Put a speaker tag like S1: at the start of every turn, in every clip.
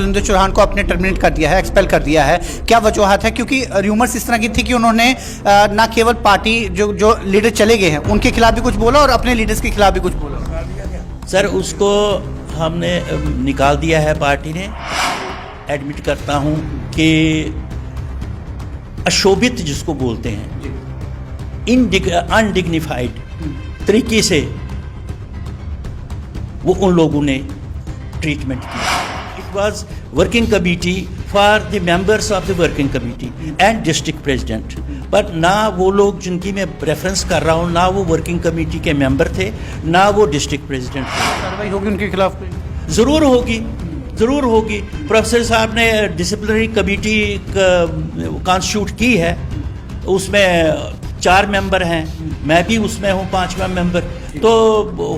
S1: कुलविंदर चौहान को आपने टर्मिनेट कर दिया है, एक्सपेल कर दिया है, क्या वजूहत है? क्योंकि र्यूमर्स इस तरह की थी कि उन्होंने ना केवल पार्टी जो लीडर चले गए हैं उनके खिलाफ भी कुछ बोला और अपने लीडर्स के खिलाफ भी कुछ बोला।
S2: सर उसको हमने निकाल दिया है पार्टी ने। एडमिट करता हूं कि अशोभित जिसको बोलते हैं, अनडिग्निफाइड तरीके से वो उन लोगों ने ट्रीटमेंट किया। It was working committee for the members of the working committee and district president, पर ना वो लोग जिनकी मैं रेफरेंस कर रहा हूँ ना वो वर्किंग कमेटी के मेंबर थे ना वो डिस्ट्रिक्ट प्रेसिडेंट थे।
S1: कार्रवाई होगी उनके खिलाफ?
S2: ज़रूर होगी, ज़रूर होगी। प्रोफेसर साहब ने डिसिप्लिनरी कमेटी कॉन्स्टिट्यूट की है, उसमें 4 मेंबर हैं, मैं भी उसमें हूँ 5वां मेंबर, तो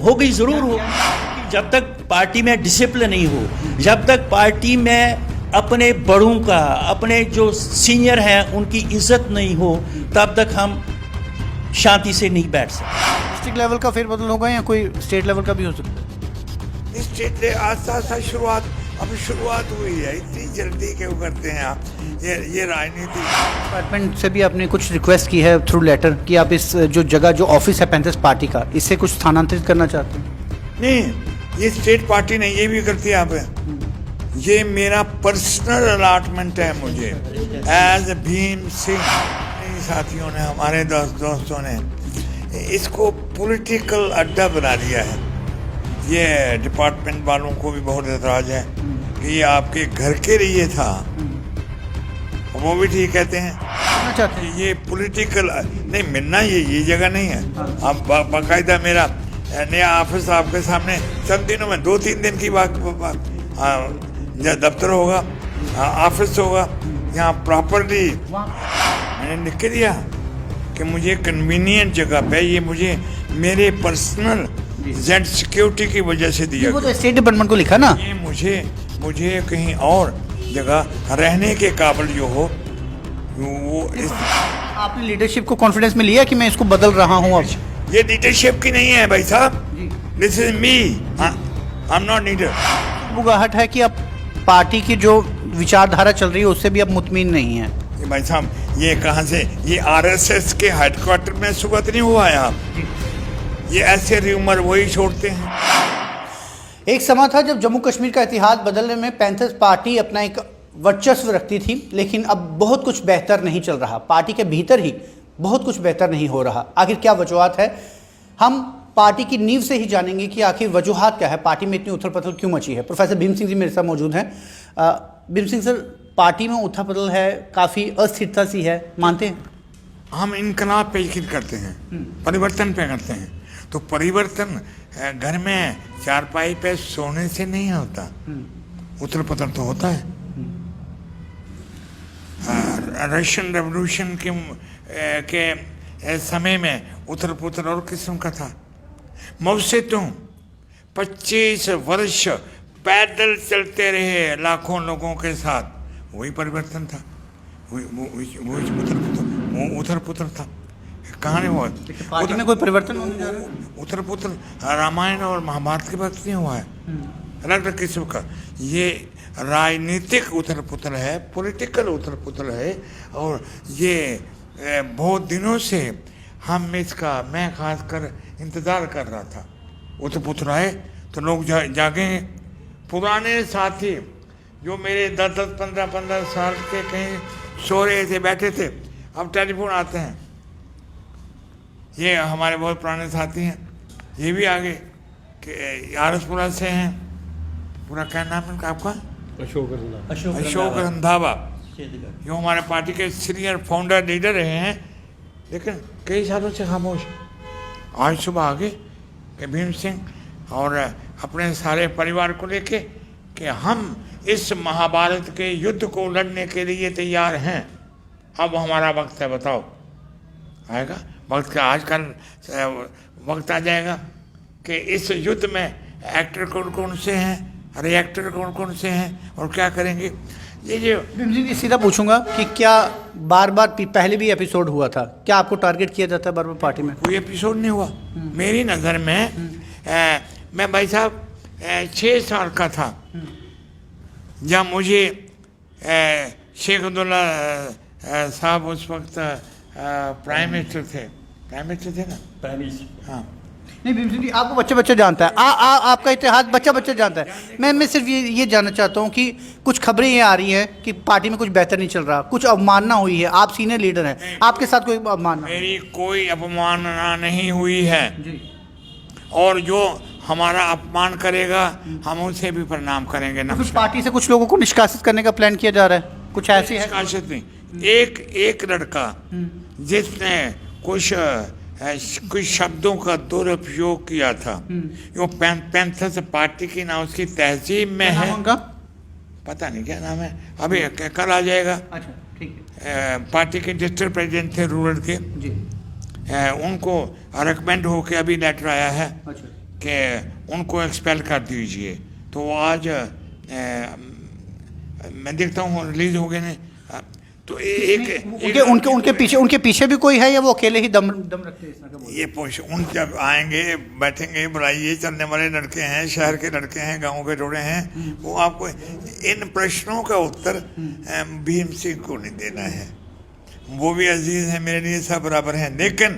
S2: होगी, ज़रूर होगी। जब तक पार्टी में डिसिप्लिन नहीं हो, जब तक पार्टी में अपने बड़ों का, अपने जो सीनियर हैं उनकी इज्जत नहीं हो, तब तक हम शांति से नहीं बैठ सकते।
S1: डिस्ट्रिक्ट लेवल का फेरबदल होगा या कोई स्टेट लेवल का भी हो सकता है?
S3: स्टेट आस्ता शुरुआत, अभी शुरुआत हुई है, इतनी जल्दी क्यों करते हैं आप? ये राजनीति।
S1: डिपार्टमेंट से भी आपने कुछ रिक्वेस्ट की है थ्रू लेटर कि आप इस जो जगह जो ऑफिस है 35 पार्टी का, इससे कुछ स्थानांतरित करना चाहते हैं?
S3: नहीं, ये स्टेट पार्टी नहीं, ये भी करती है आप। ये मेरा पर्सनल अलॉटमेंट है मुझे एज भीम सिंह। साथियों ने, हमारे दोस्तों ने इसको पॉलिटिकल अड्डा बना दिया है। ये डिपार्टमेंट वालों को भी बहुत एतराज है कि ये आपके घर के लिए था, वो भी ठीक कहते हैं। ये पॉलिटिकल नहीं मिलना, ये जगह नहीं है। अब बाकायदा मेरा नया ऑफिस आपके सामने चंद दिनों में 2-3 दिन की बात, दफ्तर होगा, ऑफिस होगा, यहाँ प्रॉपर्टी मैंने लिख के दिया कि मुझे कन्वीनियंट जगह पे, ये मुझे मेरे पर्सनल जेड सिक्योरिटी की वजह से दिया।
S1: वो तो स्टेट डिपार्टमेंट को लिखा ना।
S3: ये मुझे कहीं और जगह रहने के काबिल जो हो वो
S1: आपने लीडरशिप को कॉन्फिडेंस में लिया कि मैं इसको बदल रहा हूँ अब?
S3: ये लीडरशिप की नहीं है भाई साहब, this is me, I am not leader.
S1: बुगाहट है कि अब पार्टी की जो विचारधारा चल रही है उससे भी अब मुतमिन नहीं है।
S3: ये भाई साहब, ये कहाँ से, ये आरएसएस के हेडक्वार्टर में सुगत नहीं हुआ है आप? ये ऐसे र्यूमर वही छोड़ते हैं।
S1: एक समय था जब जम्मू कश्मीर का इतिहास बदलने में पैंथर्स पार्टी अपना एक वर्चस्व रखती थी, लेकिन अब बहुत कुछ बेहतर नहीं चल रहा। पार्टी के भीतर ही बहुत कुछ बेहतर नहीं हो रहा। आखिर क्या वजूहत है? हम पार्टी की नींव से ही जानेंगे कि आखिर वजूहत क्या है, पार्टी में इतनी उथल पुथल क्यों मची है। प्रोफेसर भीम सिंह जी मेरे साथ मौजूद हैं। भीम सिंह सर, पार्टी में उथल पुथल है, काफ़ी अस्थिरता सी है, मानते हैं?
S3: हम इनकलाब पे यकीन करते हैं, परिवर्तन पे करते हैं। तो परिवर्तन घर में चारपाई पे सोने से नहीं होता, उथल पुथल तो होता है। रशियन रेवोल्यूशन के समय में उथल पुथल और किस्म का था। मौसे तुम 25 वर्ष पैदल चलते रहे लाखों लोगों के साथ, वही परिवर्तन था, वही उथल पुथल था। कहाँ नहीं हुआ?
S1: पार्टी में कोई परिवर्तन होने जा रहा है?
S3: उथल पुथल रामायण और महाभारत के वक्त नहीं हुआ है, अलग अलग किस्म का। ये राजनीतिक उथल पुथल है, पॉलिटिकल उथल पुथल है, और ये बहुत दिनों से हम इसका, मैं खासकर इंतज़ार कर रहा था। उथल पुथल आए तो लोग जागेंगे। पुराने साथी जो मेरे 10-10, 15-15 साल के कहीं सो रहे थे, बैठे थे, अब टेलीफोन आते हैं। ये हमारे बहुत पुराने साथी हैं, ये भी आगे कि आरसपुरा से हैं, पूरा क्या नाम है आपका? अशोक रंधावा, जो हमारे पार्टी के सीनियर फाउंडर लीडर रहे हैं, लेकिन कई सालों से खामोश। आज सुबह आगे कि भीम सिंह और अपने सारे परिवार को लेके कि हम इस महाभारत के युद्ध को लड़ने के लिए तैयार हैं, अब हमारा वक्त है। बताओ, आएगा वक्त का? आजकल वक्त आ जाएगा कि इस युद्ध में एक्टर कौन कौन से हैं, रिएक्टर कौन कौन से हैं और क्या करेंगे। ये जो
S1: सीधा पूछूंगा कि क्या बार बार पहले भी एपिसोड हुआ था, क्या आपको टारगेट किया जाता है बार बार पार्टी में?
S3: कोई एपिसोड नहीं हुआ मेरी नज़र में। मैं भाई साहब 6 साल का था, जब मुझे शेख अब्दुल्ला साहब उस वक्त प्राइम मिनिस्टर थे ना, हाँ,
S1: नहीं भीम सिंह जी, आपको बच्चा बच्चा जानता है, आपका इतिहास बच्चा बच्चा जानता है। मैं सिर्फ ये जानना चाहता हूँ कि कुछ खबरें ये आ रही हैं कि पार्टी में कुछ बेहतर नहीं चल रहा, कुछ अवमानना हुई है, आप सीनियर लीडर हैं, आपके साथ कोई अवमानना?
S3: मेरी कोई अपमानना नहीं हुई है
S1: जी,
S3: और जो हमारा अपमान करेगा हम उसे भी प्रणाम करेंगे।
S1: तो फिर पार्टी से कुछ लोगों को निष्कासित करने का प्लान किया जा रहा है, कुछ ऐसे है?
S3: निष्कासित नहीं, एक लड़का जिसने कुछ शब्दों का दुरुपयोग किया था, वो पैंथर्स पार्टी की ना उसकी तहजीब में है,
S1: उनका
S3: पता नहीं क्या नाम है, अभी कल आ जाएगा।
S1: अच्छा, ठीक है।
S3: पार्टी के डिस्ट्रिक्ट प्रेसिडेंट थे रूरल के,
S1: जी,
S3: उनको रिकमेंड होके अभी लेटर आया है
S1: अच्छा,
S3: कि उनको एक्सपेल कर दीजिए। तो वो आज मैं देखता हूँ रिलीज हो गए ने। तो
S1: उनके पीछे भी कोई है या वो अकेले ही दम रखते हैं?
S3: ये उन जब आएंगे बैठेंगे, बुलाइए, चलने वाले लड़के हैं, शहर के लड़के हैं, गांव के जोड़े हैं, वो आपको इन प्रश्नों का उत्तर भीम सिंह को नहीं देना है। वो भी अजीज हैं मेरे लिए, सब बराबर हैं, लेकिन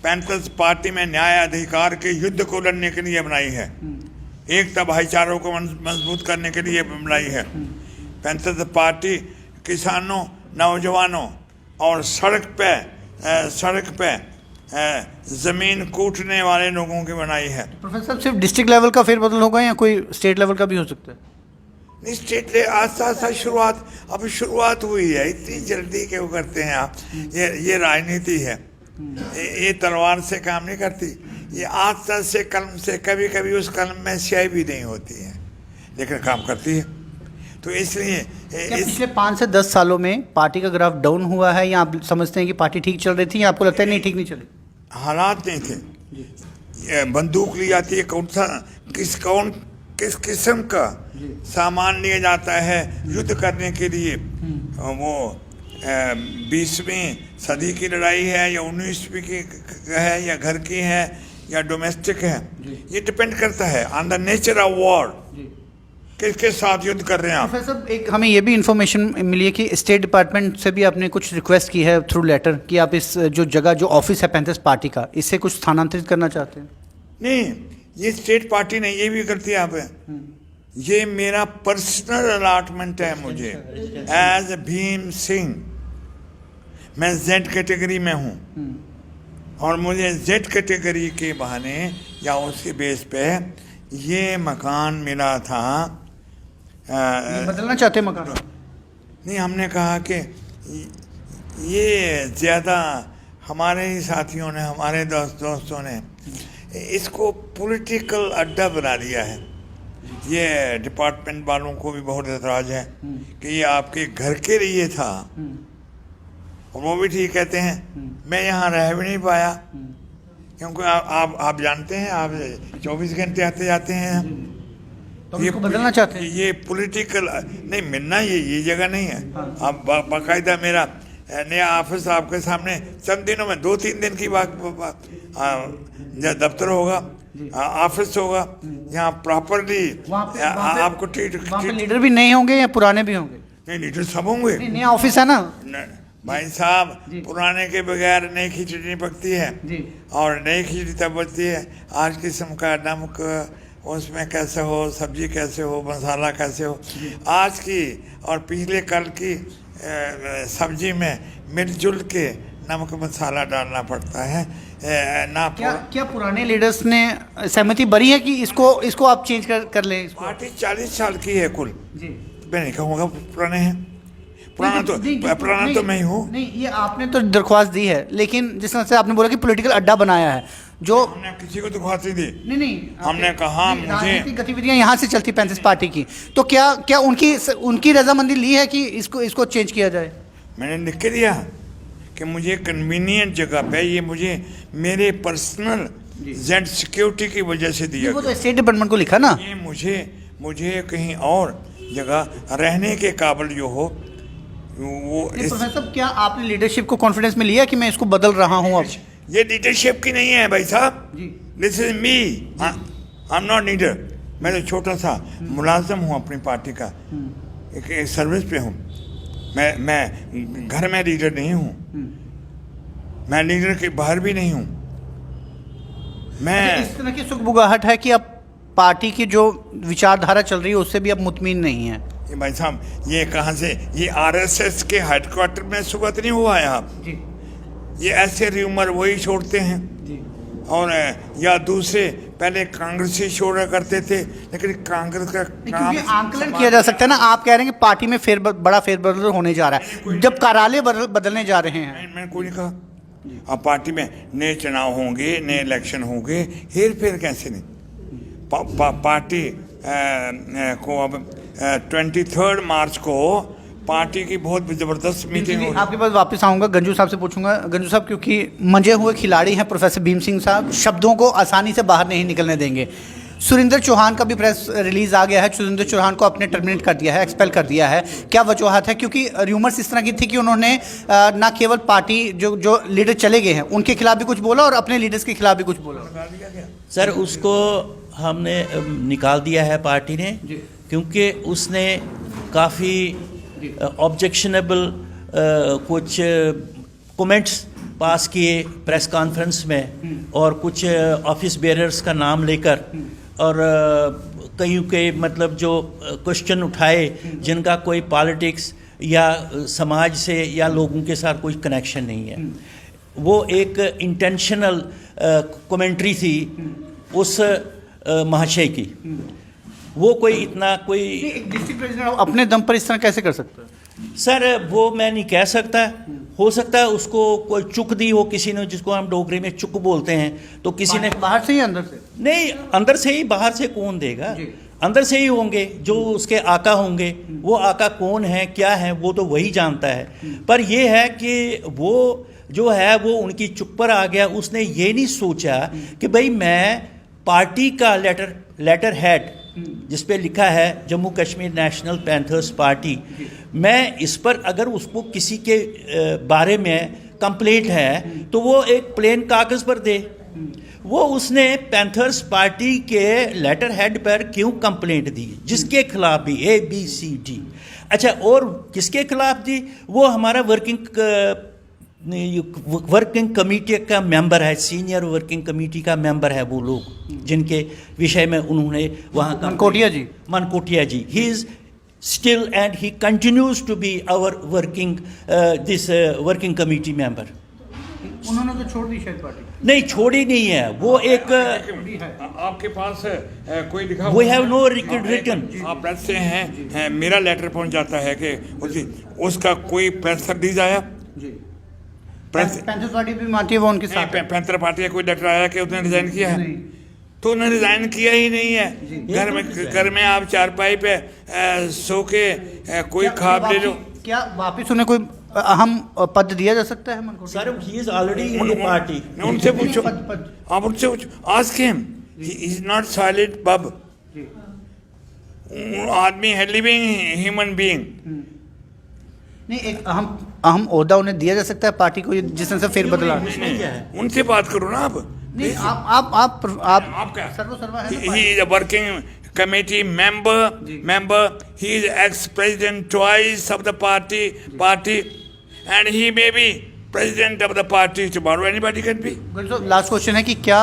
S3: पैंथर्स पार्टी में न्याय अधिकार के युद्ध को लड़ने के लिए बनाई है, एकता भाईचारों को मजबूत करने के लिए बनाई है। पैंथर्स पार्टी किसानों, नौजवानों और सड़क पे जमीन कूटने वाले लोगों की बनाई है।
S1: प्रोफेसर साहब, सिर्फ डिस्ट्रिक्ट लेवल का फेरबदल होगा या कोई स्टेट लेवल का भी हो सकता है?
S3: नहीं, स्टेट आस्ता शुरुआत हुई है, इतनी जल्दी क्यों करते हैं आप? ये राजनीति है, ये तलवार से काम नहीं करती, ये आस्ता से कलम से, कभी कभी उस कलम में स्याही भी नहीं होती है लेकिन काम करती है। तो इसलिए
S1: पिछले 5 से 10 सालों में पार्टी का ग्राफ डाउन हुआ है, या आप समझते हैं कि पार्टी ठीक चल रही थी, या आपको लगता है नहीं ठीक नहीं चली?
S3: हालात नहीं थे, बंदूक ली जाती है, किस किस्म का सामान लिया जाता है युद्ध करने के लिए, वो 20वीं सदी की लड़ाई है या 19वीं की है या घर की है या डोमेस्टिक है, ये डिपेंड करता है on the nature of war, किसके साथ युद्ध कर रहे हैं आप।
S1: प्रोफेसर साहब, एक हमें ये भी इन्फॉर्मेशन मिली है कि स्टेट डिपार्टमेंट से भी आपने कुछ रिक्वेस्ट की है थ्रू लेटर कि आप इस जो ऑफिस है पैंथर्स पार्टी का, इससे कुछ स्थानांतरित करना चाहते हैं?
S3: नहीं, ये स्टेट पार्टी नहीं, ये भी करती है आप, ये मेरा पर्सनल अलॉटमेंट है मुझे एज भीम सिंह। मैं जेड कैटेगरी में हूँ और मुझे जेड कैटेगरी के बहाने या उसके बेस पे ये मकान मिला था।
S1: बदलना चाहते हैं मकान?
S3: नहीं, हमने कहा कि ये ज़्यादा हमारे ही साथियों ने, हमारे दोस्तों ने इसको पॉलिटिकल अड्डा बना दिया है। ये डिपार्टमेंट वालों को भी बहुत एतराज़ है कि ये आपके घर के लिए था, और वो भी ठीक कहते हैं। मैं यहाँ रह भी नहीं पाया क्योंकि आप जानते हैं, आप 24 घंटे आते जाते हैं।
S1: तो ये बदलना चाहते हैं?
S3: ये पॉलिटिकल नहीं मिलना, ये जगह नहीं है। अब बाकायदा मेरा नया ऑफिस आपके सामने चंद दिनों में 2-3 दिन की बात, दफ्तर होगा, ऑफिस होगा, यहाँ प्रॉपरली आपको ट्रीट।
S1: लीडर भी नए होंगे या पुराने भी होंगे?
S3: नहीं, लीडर सब होंगे।
S1: नया ऑफिस है ना
S3: भाई साहब, पुराने के बगैर नई खिचड़ी नहीं पकती है, और नई खिचड़ी तब बनती है आज किस्म का नमक उसमें कैसे हो, सब्जी कैसे हो, मसाला कैसे हो। आज की और पिछले कल की सब्जी में मिलजुल के नमक मसाला डालना पड़ता है ना।
S1: क्या पुराने लीडर्स ने सहमति भरी है कि इसको आप चेंज कर लें?
S3: पार्टी 40 साल की है कुल जी। मैं नहीं कहूँगा पुराने हैं, पुराना तो मैं ही हूँ।
S1: नहीं, ये आपने तो दरख्वास्त दी है, लेकिन जिस तरह से आपने बोला कि पॉलिटिकल अड्डा बनाया है, जो
S3: हमने किसी को दरख्वास्त नहीं दी।
S1: नहीं,
S3: हमने कहा मुझे
S1: गतिविधियां यहाँ से चलती पैंथर्स पार्टी की, तो क्या उनकी रजामंदी ली है कि इसको चेंज किया जाए?
S3: मैंने लिख के दिया कि मुझे कन्वीनियंट जगह पे, ये मुझे मेरे पर्सनल जेड सिक्योरिटी की वजह से दिया।
S1: वो तो स्टेट डिपार्टमेंट को लिखा ना।
S3: ये मुझे कहीं और जगह रहने के काबिल जो हो वो।
S1: प्रोफेसर साहब, क्या आपने लीडरशिप को कॉन्फिडेंस में लिया कि मैं इसको बदल रहा हूँ? अब
S3: ये लीडरशिप की नहीं है भाई साहब, this is me, I am not leader. मैं तो छोटा सा मुलाजिम हूँ अपनी पार्टी का, एक सर्विस पे हूँ। मैं घर में लीडर नहीं हूँ, मैं लीडर के बाहर भी नहीं हूँ। मैं
S1: इस तरह की सुगबुगाहट है कि अब पार्टी की जो विचारधारा चल रही है उससे भी अब मुतमिन नहीं है।
S3: ये भाई साहब, ये कहाँ से, ये आरएसएस के हेडक्वार्टर में सुबह नहीं हुआ है आप
S1: जी
S3: ये ऐसे र्यूमर वही छोड़ते हैं
S1: जी
S3: और या दूसरे पहले कांग्रेसी छोड़ा करते थे, लेकिन कांग्रेस का काम
S1: क्योंकि आंकलन किया जा सकता है ना। आप कह रहे हैं कि पार्टी में बड़ा फेरबदल होने जा रहा है जब कार्यालय बदलने जा रहे हैं।
S3: मैंने कोई नहीं कहा। अब पार्टी में नए चुनाव होंगे, नए इलेक्शन होंगे, हेर फेर कैसे नहीं। पार्टी को अब 23 मार्च को पार्टी की बहुत जबरदस्त मीटिंग होगी।
S1: आपके पास वापस आऊंगा, गंजू साहब से पूछूंगा। गंजू साहब क्योंकि मंजे हुए खिलाड़ी हैं प्रोफेसर भीम सिंह साहब, शब्दों को आसानी से बाहर नहीं निकलने देंगे। सुरेंद्र चौहान का भी प्रेस रिलीज आ गया है, सुरेंद्र चौहान को अपने टर्मिनेट कर दिया है, एक्सपेल कर दिया है। क्या वजूहत है? क्योंकि र्यूमर्स इस तरह की थी कि उन्होंने ना केवल पार्टी जो लीडर चले गए हैं उनके खिलाफ भी कुछ बोला और अपने लीडर्स के खिलाफ भी कुछ बोला।
S2: सर उसको हमने निकाल दिया है पार्टी ने, क्योंकि उसने काफ़ी ऑब्जेक्शनेबल कुछ कमेंट्स पास किए प्रेस कॉन्फ्रेंस में, और कुछ ऑफिस बेयरर्स का नाम लेकर, और कईयों के मतलब जो क्वेश्चन उठाए जिनका कोई पॉलिटिक्स या समाज से या लोगों के साथ कोई कनेक्शन नहीं है। वो एक इंटेंशनल कमेंट्री थी उस महाशय की। वो कोई इतना कोई
S1: एक डिस्ट्रिक्ट प्रेसिडेंट अपने दम पर इस तरह कैसे कर सकता है?
S2: सर वो मैं नहीं कह सकता। हो सकता है उसको कोई चुक दी हो किसी ने, जिसको हम डोगरी में चुक बोलते हैं, तो किसी ने
S1: बाहर से ही अंदर से?
S2: नहीं, अंदर से ही। बाहर से कौन देगा? अंदर से ही होंगे जो उसके आका होंगे। वो आका कौन है क्या है वो तो वही जानता है। पर ये है कि वो जो है वो उनकी चुप पर आ गया। उसने ये नहीं सोचा कि भाई मैं पार्टी का लेटर हेड जिस पे लिखा है Jammu Kashmir national panthers party, मैं इस पर अगर उसको किसी के बारे में कंप्लेंट है तो वो एक प्लेन कागज़ पर दे। वो उसने पैंथर्स पार्टी के लेटर हेड पर क्यों कंप्लेंट दी, जिसके खिलाफ भी ABCD। अच्छा, और किसके खिलाफ दी? वो हमारा वर्किंग कमेटी का मेंबर है, सीनियर वर्किंग कमेटी का मेंबर है वो लोग जिनके विषय में उन्होंने वहाँ Mankotia ji he is still and he continues to be our working committee member.
S1: उन्होंने तो छोड़ दी शायद पार्टी?
S2: नहीं, छोड़ी नहीं है। वो एक
S3: आपके पास कोई लिखा?
S2: We have no written।
S3: आप प्रेस से हैं, मेरा लेटर पहुंच जाता है कि उसका कोई प्रेस रिलीज आया?
S1: पैंथर पार्टी भी मानती है वो उनके साथ?
S3: पैंथर पार्टी का कोई लेटर आया कि उसने रिजाइन किया है? तो उन्होंने रिजाइन किया ही नहीं है। घर में आप चारपाई पे सो के कोई ख्वाब ले लो। क्या
S1: वापिस उन्हें कोई अहम पद दिया जा सकता है?
S2: Sir he is already in the party.
S3: उनसे पूछो, आप उनसे पूछो, ask him, he is not solid बब। आदमी है लिविंग ह्यूमन बीइंग।
S1: नहीं, एक अहम ओहदा उन्हें दिया जा सकता है पार्टी को जिस तरह से फेरबदल?
S3: उनसे बात करो ना आप।
S1: नहीं, आप
S3: क्या
S1: सर्वसर्वा है?
S3: He is a working committee member, he is ex-president twice of the party, and he may be president of the party tomorrow. Anybody can be.
S1: Last question है कि क्या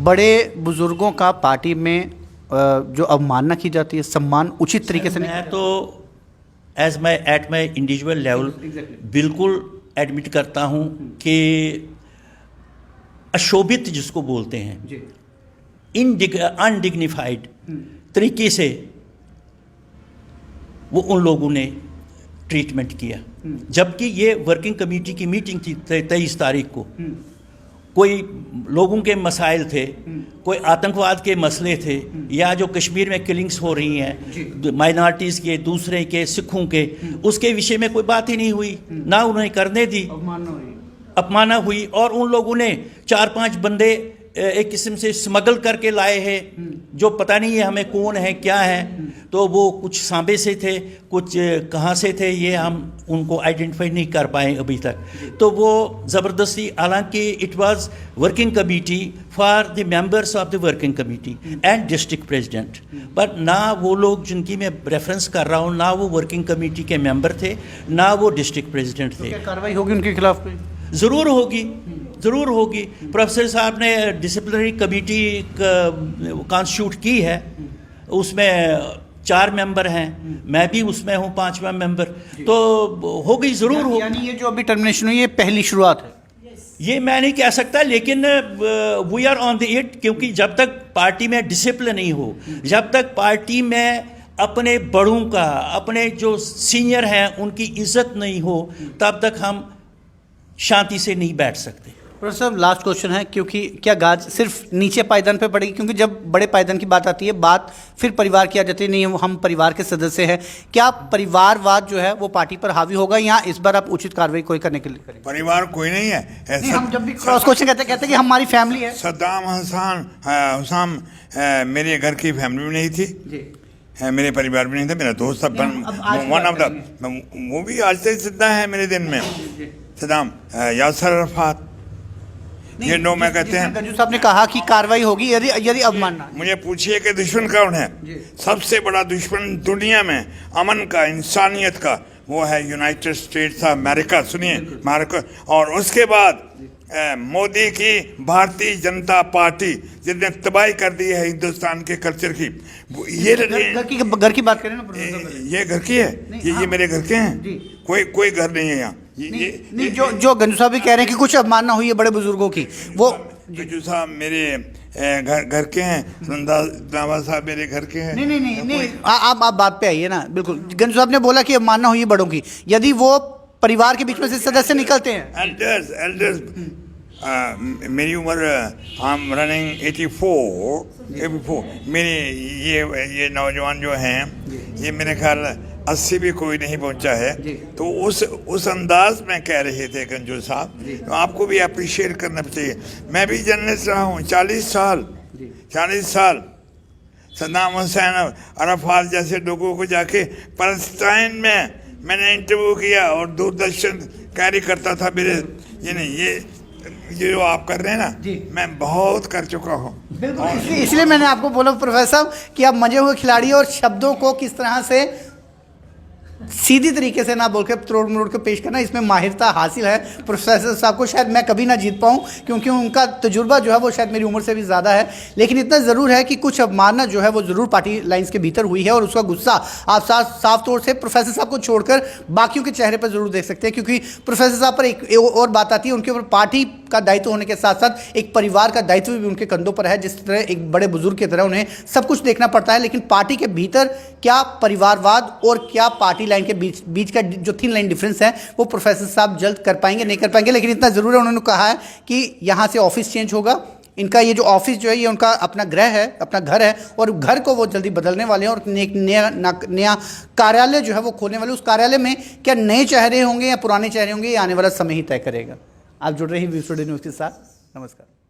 S1: बड़े बुजुर्गों का पार्टी में जो अवमानना की जाती है, सम्मान उचित तरीके से नहीं?
S2: मैं तो एट माई इंडिविजुअल लेवल बिल्कुल एडमिट करता हूँ कि अशोभित जिसको बोलते हैं, अनडिग्निफाइड तरीके से वो उन लोगों ने ट्रीटमेंट किया। जबकि ये वर्किंग कमेटी की मीटिंग थी 23 तारीख को। कोई लोगों के मसाइल थे, कोई आतंकवाद के मसले थे, या जो कश्मीर में किलिंग्स हो रही हैं माइनॉरिटीज़ के, दूसरे के, सिखों के, उसके विषय में कोई बात ही नहीं हुई, ना उन्हें करने दी, अपमानना हुई। और उन लोगों ने 4-5 बंदे एक किस्म से स्मगल करके लाए हैं, जो पता नहीं है हमें कौन है क्या है। तो वो कुछ सांबे से थे, कुछ कहाँ से थे, ये हम उनको आइडेंटिफाई नहीं कर पाए अभी तक। तो वो ज़बरदस्ती, हालांकि it was working committee for the members of the working committee and district president, but ना वो लोग जिनकी मैं रेफरेंस कर रहा हूँ, ना वो वर्किंग कमेटी के मेंबर थे, ना वो डिस्ट्रिक्ट प्रेसिडेंट थे।
S1: क्या कार्रवाई होगी उनके खिलाफ कोई?
S2: ज़रूर होगी, ज़रूर होगी। प्रोफेसर साहब ने डिसिप्लिनरी कमेटी कॉन्स्टिट्यूट की है, उसमें 4 मेंबर हैं, मैं भी उसमें हूँ 5वां मेंबर, तो होगी, ज़रूर होगी।
S1: यानी ये जो अभी टर्मिनेशन हुई, ये पहली शुरुआत है?
S2: ये मैं नहीं कह सकता, लेकिन we are on the it, क्योंकि जब तक पार्टी में डिसिप्लिन नहीं हो, जब तक पार्टी में अपने बड़ों का, अपने जो सीनियर हैं उनकी इज्जत नहीं हो, तब तक हम शांति से नहीं बैठ सकते।
S1: प्रोफेसर साहब, लास्ट क्वेश्चन है, क्योंकि क्या गाज सिर्फ नीचे पायदान पे पड़ेगी? क्योंकि जब बड़े पायदान की बात आती है, बात फिर परिवार की आ जाती है, नहीं हम परिवार के सदस्य हैं। क्या परिवारवाद जो है वो पार्टी पर हावी होगा, या इस बार आप उचित कार्रवाई कोई करने के लिए करेंगे?
S3: परिवार कोई नहीं है।
S1: नहीं, हम जब भी क्रॉस क्वेश्चन कहते हैं कि हमारी फैमिली है।
S3: सद्दाम हुसैन मेरे घर की फैमिली में नहीं थी
S1: जी।
S3: मेरे परिवार में नहीं था, मेरा दोस्त था, वन ऑफ द, वो भी आज तक जिंदा है मेरे दिन में। सद्दाम, यासर अरफात, ये नो मैं कहते हैं।
S1: गंजू साहब ने कहा कि कार्रवाई होगी यदि अवमानना।
S3: मुझे पूछिए कि दुश्मन कौन है? सबसे बड़ा दुश्मन दुनिया में अमन का, इंसानियत का, वो है यूनाइटेड स्टेट्स ऑफ अमेरिका। सुनिए, अमेरिका। और उसके बाद मोदी की भारतीय जनता पार्टी, जिसने तबाही कर दी है हिंदुस्तान के कल्चर की। ये
S1: घर की बात करें ना,
S3: ये घर की है, ये मेरे घर के हैं। कोई घर नहीं है यहाँ।
S1: नहीं, जो गंजू साहब भी कह रहे हैं कि कुछ अवमानना हुई है बड़े बुजुर्गों की, वो
S3: गंजू साहब मेरे घर के हैं, नवाज साहब मेरे घर के हैं।
S1: नहीं, आप बात पे आइए ना। बिल्कुल, गंजू साहब ने बोला कि अवमानना हुई है बड़ों की, यदि वो परिवार के बीच में से सदस्य निकलते हैं।
S3: एल्डर्स मेरी उम्र, आई एम रनिंग 84। मेरे ये नौजवान जो हैं, ये मेरे ख्याल 80 भी कोई नहीं पहुंचा है। तो उस अंदाज में कह रहे थे गंजू साहब, तो आपको भी अप्रिशिएट करना चाहिए। मैं भी जर्नलिस्ट रहा हूँ 40 साल। सद्दाम हुसैन, अरफात जैसे लोगों को जाके पैलेस्टाइन में मैंने इंटरव्यू किया और दूरदर्शन कैरी करता था मेरे। ये नहीं, ये जो आप कर रहे हैं ना, मैं बहुत कर चुका हूँ।
S1: इसलिए मैंने आपको बोला प्रोफेसर साहब कि आप मजे हुए खिलाड़ी, और शब्दों को किस तरह से सीधी तरीके से ना बोल के तोड़ मरोड़ के पेश करना, इसमें माहिरता हासिल है प्रोफेसर साहब को। शायद मैं कभी ना जीत पाऊँ, क्योंकि उनका तजुर्बा जो है वो शायद मेरी उम्र से भी ज़्यादा है। लेकिन इतना ज़रूर है कि कुछ अवमानना जो है वो ज़रूर पार्टी लाइंस के भीतर हुई है, और उसका गुस्सा आप साफ तौर से प्रोफेसर साहब को छोड़कर बाकियों के चेहरे पर ज़रूर देख सकते हैं। क्योंकि प्रोफेसर साहब पर एक और बात आती है, उनके ऊपर पार्टी का दायित्व होने के साथ साथ एक परिवार का दायित्व भी उनके कंधों पर है। जिस तरह एक बड़े बुजुर्ग की तरह उन्हें सब कुछ देखना पड़ता है, लेकिन पार्टी के भीतर क्या परिवारवाद और क्या पार्टी लाइन के बीच का जो थिन लाइन डिफरेंस है, वो प्रोफेसर साहब जल्द कर पाएंगे, नहीं कर पाएंगे। लेकिन इतना ज़रूर है, उन्होंने कहा है कि यहाँ से ऑफिस चेंज होगा। इनका ये जो ऑफिस जो है, ये उनका अपना गृह है, अपना घर है, और घर को वो जल्दी बदलने वाले हैं, और एक नया कार्यालय जो है वो खोलने वाले। उस कार्यालय में क्या नए चेहरे होंगे या पुराने चेहरे होंगे, ये आने वाला समय ही तय करेगा। आप जुड़ रहे हैं वीव स्टूडियो न्यूज़ के साथ। नमस्कार।